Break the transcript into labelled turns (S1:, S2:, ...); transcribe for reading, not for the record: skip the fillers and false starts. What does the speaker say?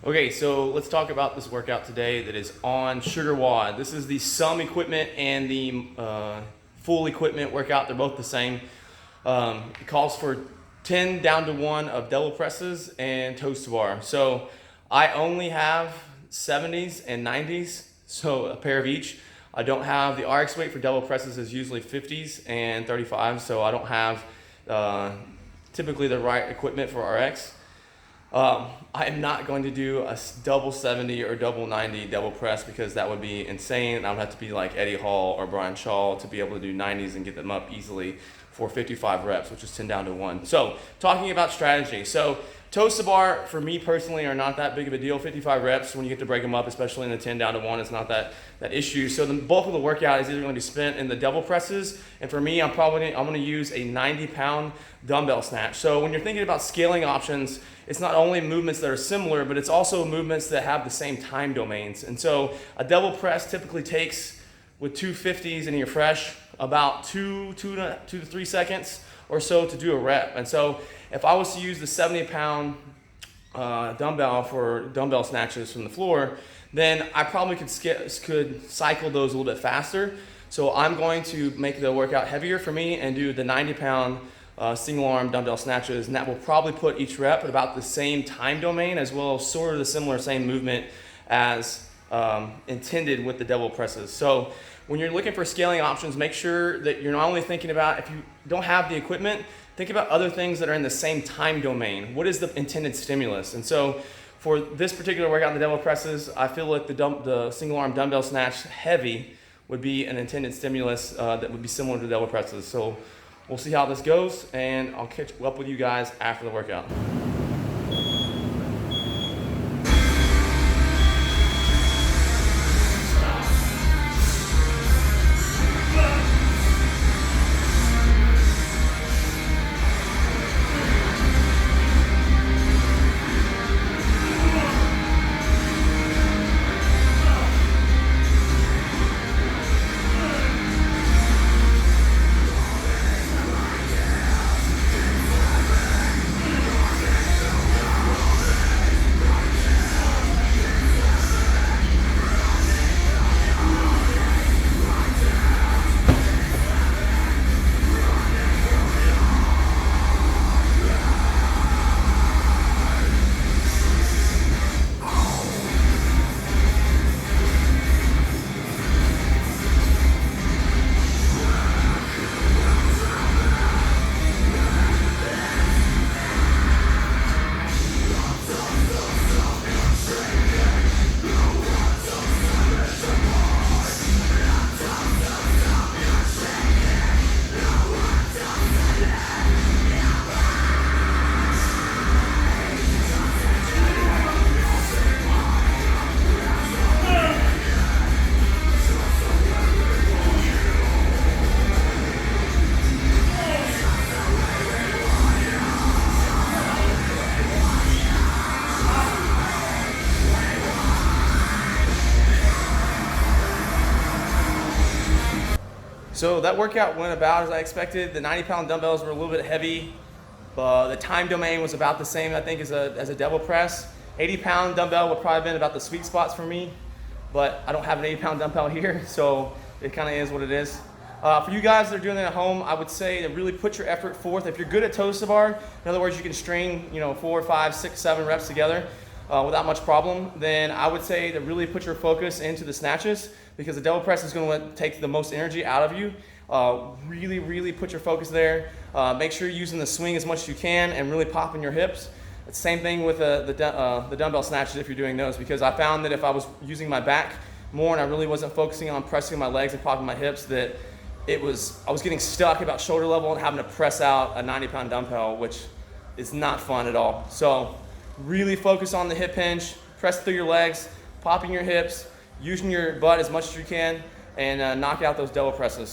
S1: Okay, so let's talk about this workout today that is on Sugar WOD. This is the some equipment and the full equipment workout. They're both the same. It calls for 10 down to 1 of double presses and toes to bar. So I only have 70s and 90s, so a pair of each. I don't have the RX weight for double presses is usually 50s and 35s, so I don't have typically the right equipment for RX. I am not going to do a double 70 or double 90 double press because that would be insane. I would have to be like Eddie Hall or Brian Shaw to be able to do 90s and get them up easily for 55 reps, which is 10 down to 1. So talking about strategy. So toes to bar for me personally are not that big of a deal. 55 reps when you get to break them up, especially in the 10 down to 1, it's not that issue. So the bulk of the workout is either going to be spent in the double presses, and for me, I'm going to use a 90-pound dumbbell snatch. So when you're thinking about scaling options, it's not only movements that are similar, but it's also movements that have the same time domains. And so a double press typically takes, with 250s and you're fresh, about 2 to 3 seconds or so to do a rep. And so if I was to use the 70-pound dumbbell for dumbbell snatches from the floor, then I probably could cycle those a little bit faster. So I'm going to make the workout heavier for me and do the 90-pound single arm dumbbell snatches, and that will probably put each rep at about the same time domain as well as sort of the similar same movement as intended with the double presses. So when you're looking for scaling options, make sure that you're not only thinking about, if you don't have the equipment, think about other things that are in the same time domain. What is the intended stimulus? And so for this particular workout, the double presses, I feel like the single arm dumbbell snatch heavy would be an intended stimulus that would be similar to double presses. So we'll see how this goes, and I'll catch up with you guys after the workout. So that workout went about as I expected. The 90-pound dumbbells were a little bit heavy. The time domain was about the same, I think, as a double press. 80-pound dumbbell would probably have been about the sweet spots for me, but I don't have an 80-pound dumbbell here, so it kind of is what it is. For you guys that are doing it at home, I would say to really put your effort forth. If you're good at toes to bar, in other words, you can string 4, 5, 6, 7 reps together without much problem, then I would say to really put your focus into the snatches, because the double press is going to take the most energy out of you. Really put your focus there. Make sure you're using the swing as much as you can and really popping your hips. It's the same thing with the dumbbell snatches if you're doing those, because I found that if I was using my back more and I really wasn't focusing on pressing my legs and popping my hips, that I was getting stuck about shoulder level and having to press out a 90-pound dumbbell, which is not fun at all. So really focus on the hip hinge, press through your legs, popping your hips, using your butt as much as you can, and knock out those double presses.